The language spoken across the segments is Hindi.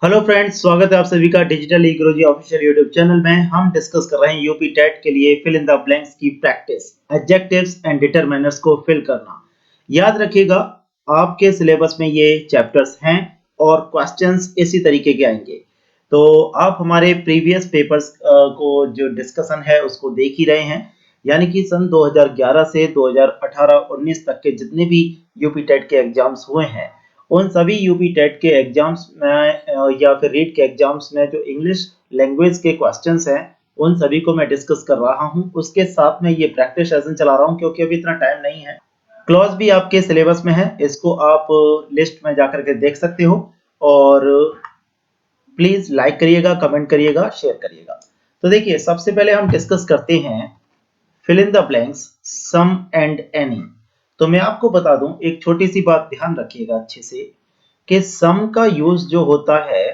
हेलो फ्रेंड्स, स्वागत है आप सभी का डिजिटल ई गुरुजी ऑफिशियल यूट्यूब चैनल में। हम डिस्कस कर रहे हैं यूपी टेट के लिए फिल इन द ब्लैंक्स की प्रैक्टिस, एडजेक्टिव्स एंड डिटरमिनर्स को फिल करना। याद रखिएगा, आपके सिलेबस में ये चैप्टर्स हैं और क्वेश्चंस इसी तरीके के आएंगे। तो आप हमारे प्रीवियस पेपर्स को जो डिस्कशन है उसको देख ही रहे हैं, यानी कि सन 2011 से 2018-19 तक के जितने भी यूपी टेट के एग्जाम्स हुए हैं, उन सभी यूपी टेट के एग्जाम्स में या फिर रीट के एग्जाम्स में जो इंग्लिश लैंग्वेज के क्वेश्चंस हैं उन सभी को मैं डिस्कस कर रहा हूं। उसके साथ में ये प्रैक्टिस सेशन चला रहा हूं क्योंकि अभी इतना टाइम नहीं है। क्लॉज भी आपके सिलेबस में है, इसको आप लिस्ट में जाकर के देख सकते हो। और प्लीज लाइक करिएगा, कमेंट करिएगा, शेयर करिएगा। तो देखिए, सबसे पहले हम डिस्कस करते हैं fill in the blanks some and any. तो मैं आपको बता दूं, एक छोटी सी बात ध्यान रखिएगा अच्छे से, कि सम का यूज जो होता है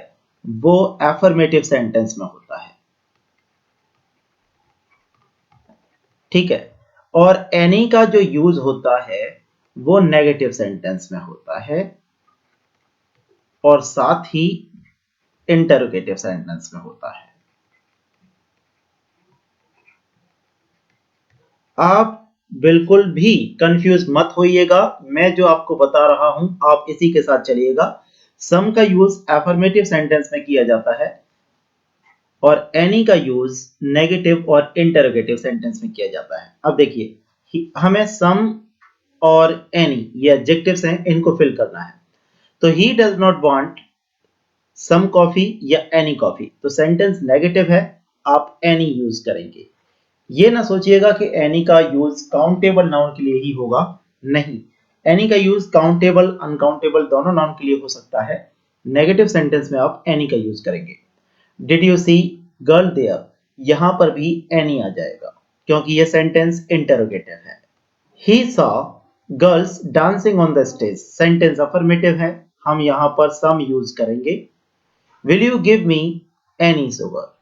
वो एफर्मेटिव सेंटेंस में होता है, ठीक है। और एनी का जो यूज होता है वो नेगेटिव सेंटेंस में होता है और साथ ही इंटरोगेटिव सेंटेंस में होता है। आप बिल्कुल भी कंफ्यूज मत होइएगा, मैं जो आपको बता रहा हूं आप इसी के साथ चलिएगा। सम का यूज एफर्मेटिव सेंटेंस में किया जाता है और एनी का यूज नेगेटिव और इंटरोगेटिव सेंटेंस में किया जाता है। अब देखिए, हमें सम और एनी ये एडजेक्टिव्स हैं, इनको फिल करना है। तो he does not want some coffee या एनी कॉफी, तो सेंटेंस नेगेटिव है, आप एनी यूज करेंगे। ये ना सोचिएगा कि एनी का यूज काउंटेबल नाउन के लिए ही होगा, नहीं। एनी का यूज काउंटेबल अनकाउंटेबल दोनों नाउन के लिए हो सकता है। नेगेटिव सेंटेंस में आप एनी का यूज करेंगे। Did you see girl there, यहां पर भी एनी आ जाएगा क्योंकि यह सेंटेंस इंटरोगेटिव है। He saw girls dancing on the stage, sentence affirmative है, हम यहां पर सम यूज करेंगे। Will you give me any sugar,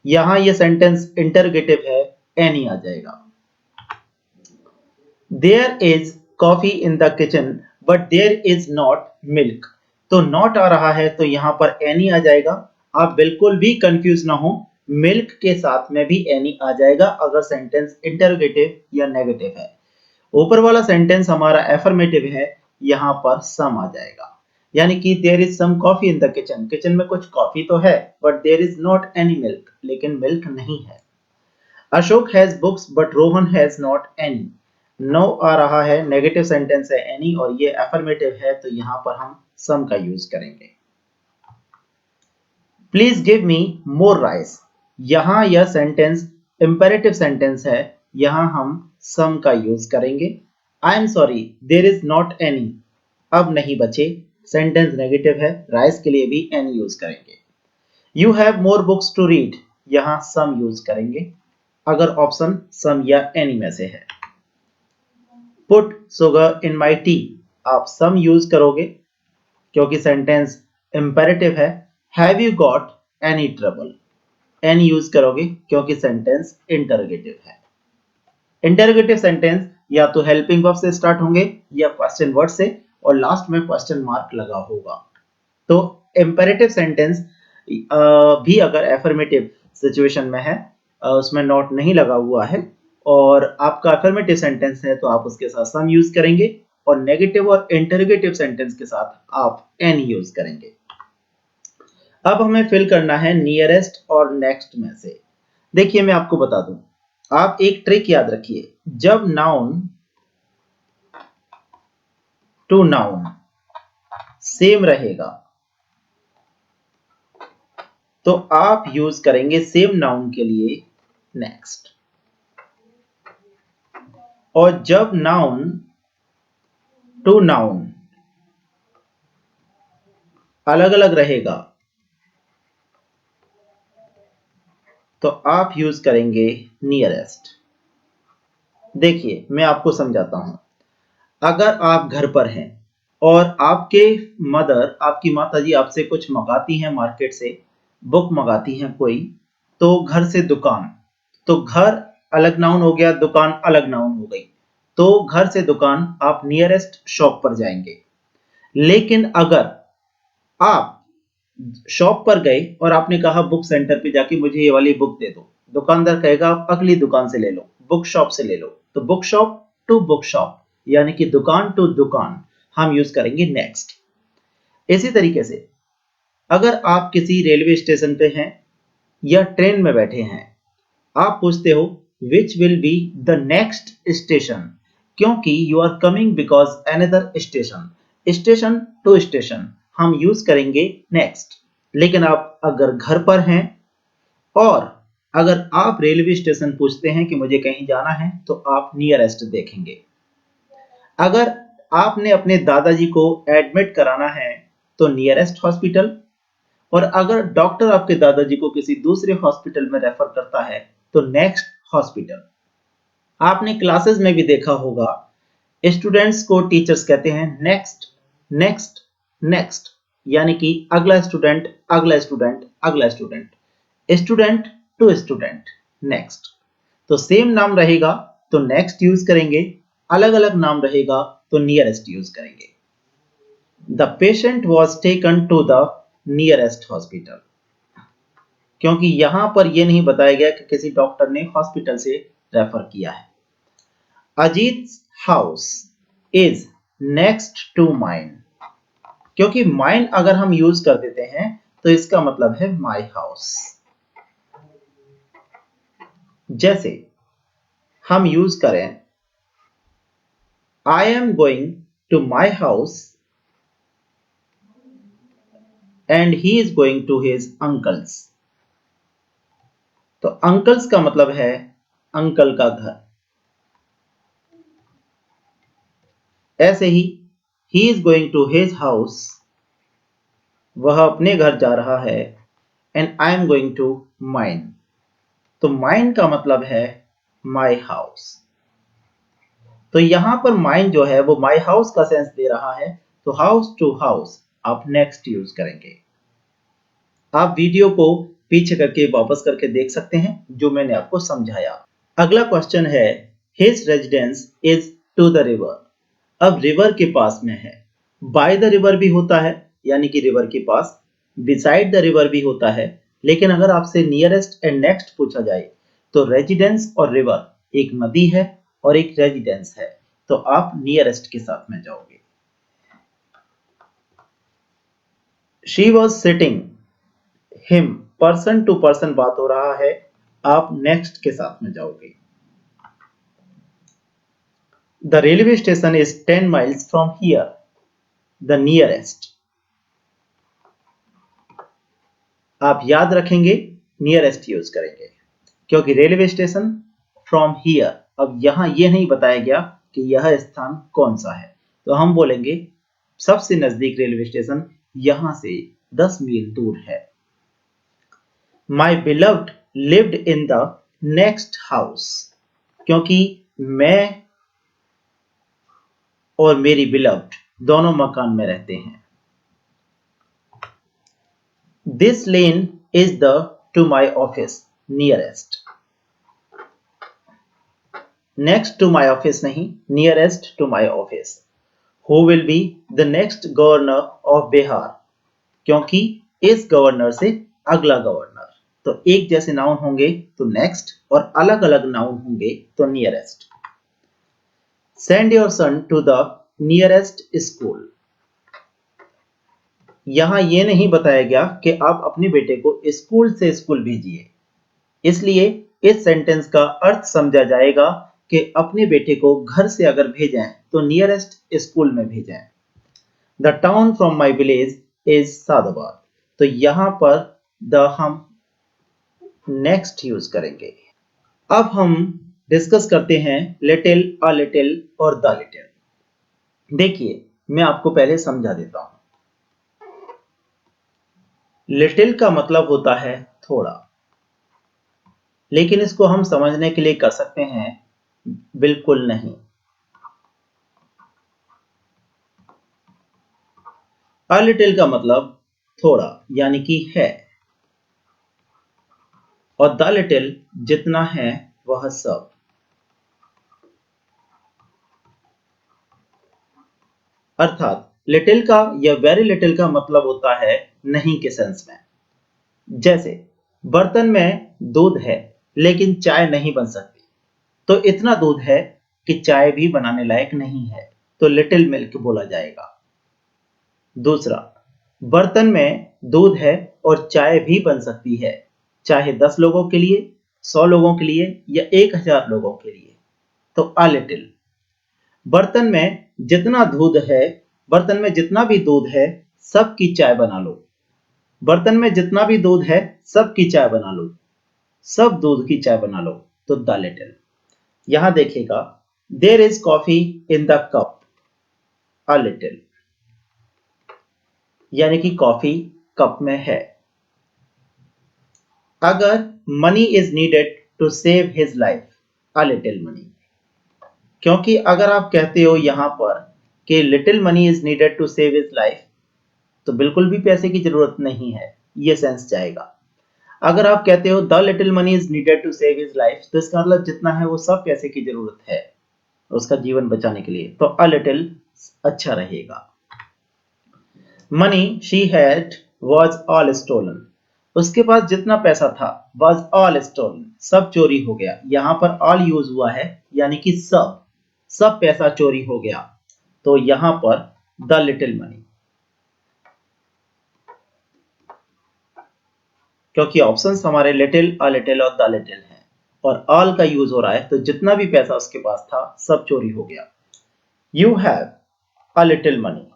यहां यह सेंटेंस इंटरोगेटिव है, एनी आ जाएगा। There is coffee in the kitchen but there is not milk, तो नॉट आ रहा है तो यहां पर एनी आ जाएगा। आप बिल्कुल भी कंफ्यूज ना हो, मिल्क के साथ में भी एनी आ जाएगा अगर सेंटेंस इंटरोगेटिव या नेगेटिव है। ऊपर वाला सेंटेंस हमारा एफर्मेटिव है, यहां पर सम आ जाएगा। यानी कि there is some coffee in the kitchen, kitchen में कुछ कॉफी तो है but there is not any milk, लेकिन मिल्क नहीं है। Ashok has books but Rohan has not any, no आ रहा है, नेगेटिव सेंटेंस है एनी और ये एफर्मेटिव है, तो यहां पर हम सम का यूज करेंगे। Please give me more rice, यहां यह सेंटेंस इंपेरेटिव सेंटेंस है, यहां हम सम का यूज करेंगे। I am sorry there is not any, अब नहीं बचे, सेंटेंस नेगेटिव है, राइस के लिए भी एनी यूज करेंगे। You have more books to read, यहां सम यूज करेंगे अगर ऑप्शन सम या एनी में से है। पुट सुगर इन माई टी, आप सम यूज करोगे क्योंकि सेंटेंस इंपेरेटिव है। Have you got any trouble, any use करोगे क्योंकि सेंटेंस इंटरोगेटिव है। इंटरोगेटिव सेंटेंस या तो हेल्पिंग वर्ब से स्टार्ट होंगे या क्वेश्चन वर्ड से, और लास्ट में क्वेश्चन मार्क लगा होगा। तो इंपेरेटिव सेंटेंस भी अगर एफर्मेटिव सिचुएशन में है, उसमें नॉट नहीं लगा हुआ है और आपका अफर्मेटिव सेंटेंस है, तो आप उसके साथ सम यूज करेंगे और नेगेटिव और इंटरोगेटिव सेंटेंस के साथ आप एनी यूज करेंगे। अब हमें फिल करना है नियरेस्ट और नेक्स्ट में से। देखिए, मैं आपको बता दूं, आप एक ट्रिक याद रखिए, जब नाउन टू नाउन सेम रहेगा तो आप यूज करेंगे सेम नाउन के लिए नेक्स्ट, और जब नाउन टू नाउन अलग अलग रहेगा तो आप यूज करेंगे नियरेस्ट। देखिए, मैं आपको समझाता हूं। अगर आप घर पर हैं और आपके मदर, आपकी माता जी आपसे कुछ मंगाती हैं मार्केट से, बुक मंगाती हैं कोई, तो घर से दुकान, तो घर अलग नाउन हो गया, दुकान अलग नाउन हो गई, तो घर से दुकान आप नियरेस्ट शॉप पर जाएंगे। लेकिन अगर आप शॉप पर गए और आपने कहा बुक सेंटर पे जाके मुझे ये वाली बुक दे दो, दुकानदार कहेगा आप अगली दुकान से ले लो, बुक शॉप से ले लो। तो book shop to book shop यानी कि दुकान टू दुकान हम यूज करेंगे नेक्स्ट। इसी तरीके से अगर आप किसी रेलवे स्टेशन पे हैं या ट्रेन में बैठे हैं, आप पूछते हो which will be the next station, क्योंकि you are coming because another station, station to station हम यूज करेंगे नेक्स्ट। लेकिन आप अगर घर पर हैं और अगर आप रेलवे स्टेशन पूछते हैं कि मुझे कहीं जाना है तो आप नियरेस्ट देखेंगे। अगर आपने अपने दादाजी को एडमिट कराना है तो नियरेस्ट हॉस्पिटल, और अगर डॉक्टर आपके दादाजी को किसी दूसरे हॉस्पिटल में रेफर करता है तो नेक्स्ट हॉस्पिटल। आपने क्लासेस में भी देखा होगा स्टूडेंट्स को टीचर्स कहते हैं नेक्स्ट नेक्स्ट नेक्स्ट, यानी कि अगला स्टूडेंट अगला स्टूडेंट अगला student, student to student next. तो सेम नाम रहेगा तो नेक्स्ट यूज करेंगे, अलग अलग नाम रहेगा तो नियरेस्ट यूज करेंगे। The patient was taken to the nearest hospital, क्योंकि यहां पर यह नहीं बताया गया कि किसी डॉक्टर ने हॉस्पिटल से रेफर किया है। Ajit house is next to mine, क्योंकि माइन अगर हम यूज कर देते हैं तो इसका मतलब है माई हाउस। जैसे हम यूज करें I am going to my house and he is going to his uncle's, तो अंकल्स का मतलब है अंकल का घर। ऐसे he is going to his house, वह अपने घर जा रहा है, and I am going to mine, तो माइन का मतलब है माई हाउस। तो यहां पर माइन जो है वो माई हाउस का सेंस दे रहा है, तो हाउस टू हाउस आप नेक्स्ट यूज करेंगे। आप वीडियो को पीछे करके वापस करके देख सकते हैं जो मैंने आपको समझाया। अगला क्वेश्चन है his residence is to the river. अब रिवर के पास में है, बाय द रिवर भी होता है यानी कि रिवर के पास, बिसाइड द रिवर भी होता है, लेकिन अगर आपसे नियरेस्ट एंड नेक्स्ट पूछा जाए तो रेजिडेंस और रिवर एक नदी है और एक रेजिडेंस है, तो आप नियरेस्ट के साथ में जाओगे। She was sitting, him person to person बात हो रहा है, आप नेक्स्ट के साथ में जाओगे। The railway station is 10 miles from here, the nearest. आप याद रखेंगे नियरेस्ट यूज करेंगे, क्योंकि रेलवे स्टेशन फ्रॉम हियर, अब यहां यह नहीं बताया गया कि यह स्थान कौन सा है, तो हम बोलेंगे सबसे नजदीक रेलवे स्टेशन यहां से 10 मील दूर है। My beloved lived in the next house, क्योंकि मैं और मेरी बिलव्ड दोनों मकान में रहते हैं। This lane is the to my office nearest, next to my office नहीं, nearest to my office. Who will be the next governor of Bihar, क्योंकि इस गवर्नर से अगला गवर्नर, तो एक जैसे नाउन होंगे तो नेक्स्ट और अलग अलग नाउन होंगे तो nearest. Send your son to the nearest school, यहां यह नहीं बताया गया कि आप अपने बेटे को स्कूल से स्कूल भेजिए, इसलिए इस सेंटेंस का अर्थ समझा जाएगा कि अपने बेटे को घर से अगर भेजें तो नियरेस्ट स्कूल में भेजें। The town from my village is Sadabad, तो यहां पर द हम नेक्स्ट यूज करेंगे। अब हम डिस्कस करते हैं लिटिल, अ लिटिल और द लिटिल। देखिए मैं आपको पहले समझा देता हूं। लिटिल का मतलब होता है थोड़ा, लेकिन इसको हम समझने के लिए कर सकते हैं बिल्कुल नहीं। अ लिटिल का मतलब थोड़ा यानी कि है, और द लिटिल जितना है वह सब। अर्थात लिटिल का या वेरी लिटिल का मतलब होता है नहीं के सेंस में। जैसे बर्तन में दूध है लेकिन चाय नहीं बन सकती, तो इतना दूध है कि चाय भी बनाने लायक नहीं है, तो लिटिल मिल्क बोला जाएगा। दूसरा, बर्तन में दूध है और चाय भी बन सकती है, चाहे 10 लोगों के लिए, 100 लोगों के लिए या 1000 लोगों के लिए, तो अ लिटिल। बर्तन में जितना दूध है, बर्तन में जितना भी दूध है सबकी चाय बना लो। बर्तन में जितना भी दूध है सबकी चाय बना लो, सब दूध की चाय बना लो, तो द लिटिल। यहां देखिएगा, there is coffee in the cup, a little, यानी कि कॉफी कप में है। अगर money is needed to save his life, a little money. क्योंकि अगर आप कहते हो यहां पर कि little money is needed to save his life, तो बिल्कुल भी पैसे की जरूरत नहीं है, ये सेंस जाएगा। अगर आप कहते हो the little money is needed to save his life, तो इसका मतलब जितना है वो सब पैसे की जरूरत है उसका जीवन बचाने के लिए, तो अ लिटिल अच्छा रहेगा। Money she had was all stolen, उसके पास जितना पैसा था वॉज ऑल स्टोलन, सब चोरी हो गया। यहां पर ऑल यूज हुआ है, यानी कि सब, सब पैसा चोरी हो गया, तो यहां पर द लिटिल मनी। क्योंकि ऑप्शंस हमारे लिटिल, अ लिटिल और द लिटिल हैं, और ऑल का यूज हो रहा है, तो जितना भी पैसा उसके पास था सब चोरी हो गया। You have a little money,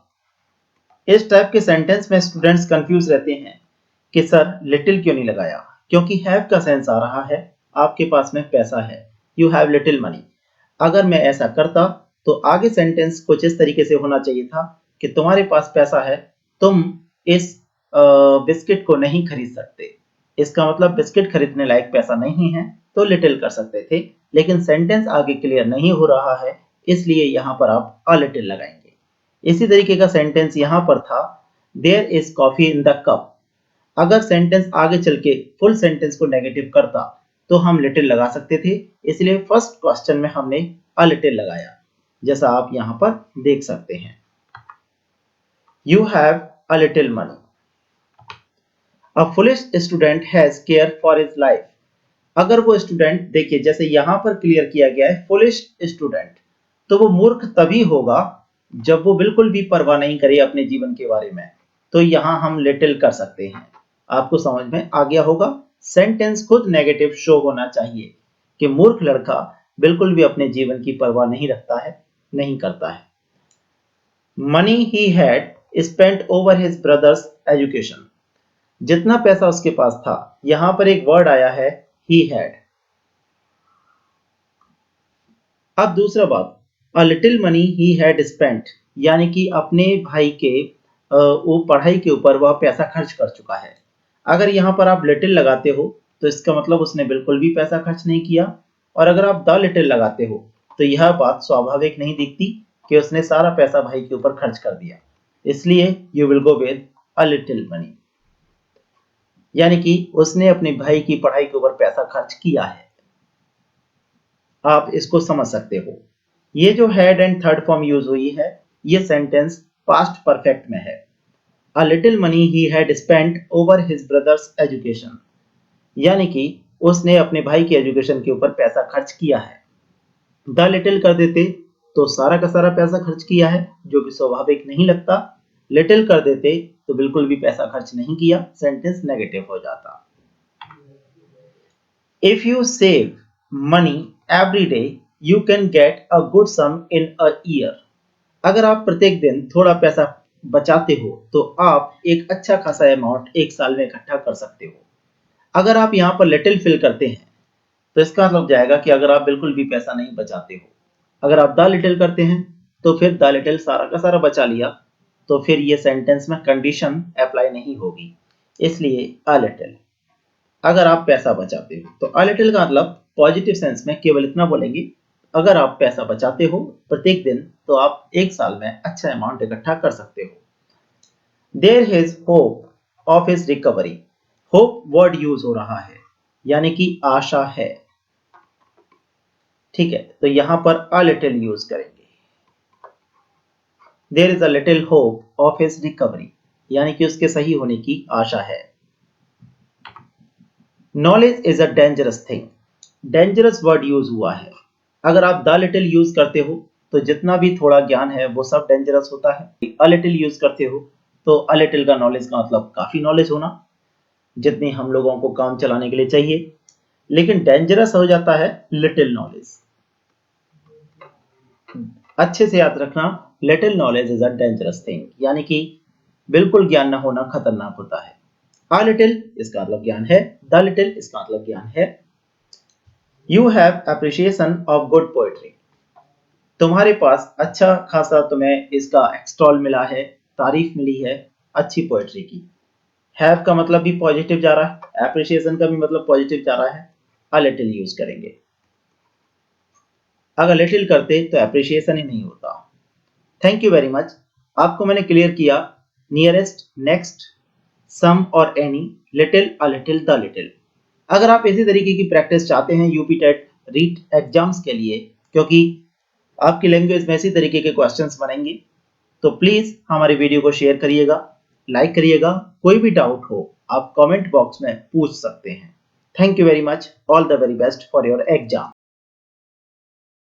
इस टाइप के सेंटेंस में स्टूडेंट्स कंफ्यूज रहते हैं कि सर लिटिल क्यों नहीं लगाया, क्योंकि हैव का सेंस आ रहा है, आपके पास में पैसा है, यू हैव लिटिल मनी। अगर मैं ऐसा करता तो आगे सेंटेंस कुछ इस तरीके से होना चाहिए था कि तुम्हारे पास पैसा है, तुम इस बिस्किट को नहीं खरीद सकते। इसका मतलब बिस्किट खरीदने लायक पैसा नहीं है, तो लिटिल कर सकते थे, लेकिन सेंटेंस आगे क्लियर नहीं हो रहा है, इसलिए यहां पर आप अ लिटिल लगाएंगे। इसी तरीके का सेंटेंस यहां पर था, there is coffee in the cup. अगर सेंटेंस आगे चल के फुल सेंटेंस को नेगेटिव करता तो हम लिटिल लगा सकते थे, इसलिए फर्स्ट क्वेश्चन में हमने अ लिटिल लगाया, जैसा आप यहां पर देख सकते हैं। You have a little money, a foolish student has care for his life. अगर वो स्टूडेंट, देखिए जैसे यहां पर क्लियर किया गया है फुलिश स्टूडेंट, तो वो मूर्ख तभी होगा जब वो बिल्कुल भी परवाह नहीं करे अपने जीवन के बारे में, तो यहां हम लिटिल कर सकते हैं। आपको समझ में आ गया होगा, सेंटेंस खुद नेगेटिव शो होना चाहिए कि मूर्ख लड़का बिल्कुल भी अपने जीवन की परवाह नहीं रखता है, नहीं करता है। Money he had spent over his brothers education, जितना पैसा उसके पास था, यहां पर एक वर्ड आया है ही हैड। अब दूसरा बात, अ little money he had spent, यानी कि अपने भाई के वो पढ़ाई के ऊपर वह पैसा खर्च कर चुका है। अगर यहाँ पर आप लिटिल लगाते हो तो इसका मतलब उसने बिल्कुल भी पैसा खर्च नहीं किया, और अगर आप द लिटिल लगाते हो तो यह बात स्वाभाविक नहीं दिखती कि उसने सारा पैसा भाई के ऊपर खर्च कर दिया, इसलिए you will go with a little money, यानी कि उसने अपने भाई की पढ़ाई के ऊपर पैसा खर्च किया है। आप इसको समझ सकते हो। ये जो had and third form use हुई है, ये सेंटेंस पास्ट परफेक्ट में है। अ little money he had spent over his brothers education, यानी कि उसने अपने भाई के एजुकेशन के ऊपर पैसा खर्च किया है। द लिटिल कर देते तो सारा का सारा पैसा खर्च किया है, जो कि स्वाभाविक नहीं लगता। लिटिल कर देते तो बिल्कुल भी पैसा खर्च नहीं किया, सेंटेंस नेगेटिव हो जाता। If you save money every day, you can get a good sum in a year. अगर आप प्रत्येक दिन थोड़ा पैसा बचाते हो तो आप एक अच्छा खासा अमाउंट एक साल में इकट्ठा कर सकते हो। अगर आप यहाँ पर लिटिल फिल करते हैं तो इसका मतलब जाएगा कि अगर आप बिल्कुल भी पैसा नहीं बचाते हो। अगर आप द लिटिल करते हैं तो फिर द लिटिल सारा का सारा बचा लिया, तो फिर ये सेंटेंस में कंडीशन अप्लाई नहीं होगी, इसलिए अ लिटिल। अगर आप पैसा बचाते हो तो अ लिटिल का मतलब पॉजिटिव सेंस में केवल इतना बोलेंगे, अगर आप पैसा बचाते हो प्रत्येक दिन तो आप एक साल में अच्छा अमाउंट इकट्ठा कर सकते हो। There is hope of his recovery, hope word use हो रहा है, यानी कि आशा है। ठीक है, तो यहां पर अ लिटिल यूज करेंगे। There is a little hope of his recovery, यानी कि उसके सही होने की आशा है। Knowledge is a dangerous thing, dangerous word use हुआ है। अगर आप द लिटिल यूज करते हो तो जितना भी थोड़ा ज्ञान है वो सब डेंजरस होता है। अ लिटिल यूज करते हो तो अ लिटिल का नॉलेज का मतलब काफी नॉलेज होना, जितनी हम लोगों को काम चलाने के लिए चाहिए। लेकिन डेंजरस हो जाता है लिटिल नॉलेज। अच्छे से याद रखना, little knowledge is a dangerous thing, यानी कि बिल्कुल ज्ञान न होना खतरनाक होता है। अ लिटिल इसका मतलब ज्ञान है, द लिटिल इसका मतलब ज्ञान है। You have appreciation of good poetry, तुम्हारे पास अच्छा खासा तुम्हें इसका एक्सटॉल मिला है, तारीफ मिली है अच्छी पोएट्री की। हैव का मतलब भी पॉजिटिव जा रहा है, एप्रिशिएशन का भी मतलब पॉजिटिव जा रहा है। अ लिटिल यूज करेंगे। अगर लिटिल करते तो एप्रिशिएशन ही नहीं होता। Thank you very much. आपको मैंने क्लियर किया नियरेस्ट, नेक्स्ट, सम और any, little, a little, the little. अगर आप इसी तरीके की प्रैक्टिस चाहते हैं यूपी टेट रीट एग्जाम्स के लिए, क्योंकि आपकी लैंग्वेज में इसी तरीके के क्वेश्चंस बनेंगे, तो प्लीज हमारे वीडियो को शेयर करिएगा, लाइक करिएगा। कोई भी डाउट हो आप कमेंट बॉक्स में पूछ सकते हैं। Thank you very much. All the very best for your exam.